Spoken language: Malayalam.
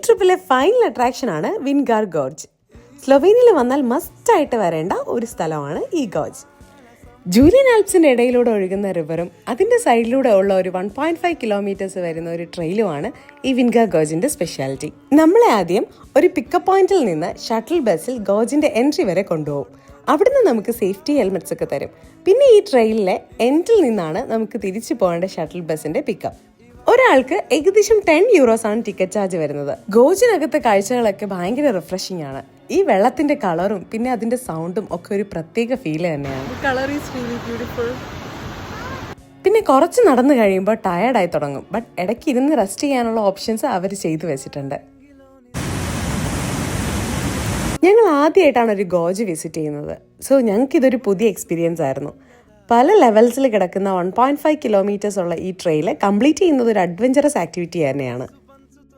ട്രിപ്പിലെ ഫൈനൽ അട്രാക്ഷൻ ആണ് വിൻഗാർ ഗോർജ്. സ്ലൊവേനിയയിൽ വന്നാൽ മസ്റ്റായിട്ട് വരേണ്ട ഒരു സ്ഥലമാണ് ഈ ഗോർജ്. ജൂലിയൻ ആൽപ്സിന്റെ ഇടയിലൂടെ ഒഴുകുന്ന റിവറും അതിന്റെ സൈഡിലൂടെ ഉള്ള ഒരു 1.5 കിലോമീറ്റേഴ്സ് വരുന്ന ഒരു ട്രെയിലുമാണ് ഈ വിൻഗാർ ഗോർജിന്റെ സ്പെഷ്യാലിറ്റി. നമ്മളെ ആദ്യം ഒരു പിക്കപ്പ് പോയിന്റിൽ നിന്ന് ഷട്ടിൽ ബസ്സിൽ ഗോർജിന്റെ എൻട്രി വരെ കൊണ്ടുപോകും. അവിടുന്ന് നമുക്ക് സേഫ്റ്റി ഹെൽമെറ്റ്സ് ഒക്കെ തരും. പിന്നെ ഈ ട്രെയിനിലെ എൻഡിൽ നിന്നാണ് നമുക്ക് തിരിച്ചു പോകേണ്ട ഷട്ടിൽ ബസ്സിന്റെ പിക്കപ്പ്. ഒരാൾക്ക് ഏകദേശം 10 യൂറോസ് ആണ് ടിക്കറ്റ് ചാർജ് വരുന്നത്. ഗോർജിനകത്തെ കാഴ്ചകളൊക്കെ ഭയങ്കര റിഫ്രഷിംഗ് ആണ്. ഈ വെള്ളത്തിന്റെ കളറും പിന്നെ അതിന്റെ സൗണ്ടും ഒക്കെ ഒരു പ്രത്യേക ഫീല് തന്നെയാണ്. പിന്നെ കുറച്ച് നടന്നു കഴിയുമ്പോൾ ടയർഡായി തുടങ്ങും. ബട്ട് ഇടയ്ക്ക് ഇരുന്ന് റെസ്റ്റ് ചെയ്യാനുള്ള ഓപ്ഷൻസ് അവർ ചെയ്തു വെച്ചിട്ടുണ്ട്. ഞങ്ങൾ ആദ്യമായിട്ടാണ് ഒരു ഗോർജ് വിസിറ്റ് ചെയ്യുന്നത്. സോ ഞങ്ങൾക്കിതൊരു പുതിയ എക്സ്പീരിയൻസ് ആയിരുന്നു. പല ലെവൽസിൽ കിടക്കുന്ന 1.5 കിലോമീറ്റേഴ്സ് ഉള്ള ഈ ട്രെയിൽ കംപ്ലീറ്റ് ചെയ്യുന്നത് ഒരു അഡ്വഞ്ചറസ് ആക്ടിവിറ്റി തന്നെയാണ്.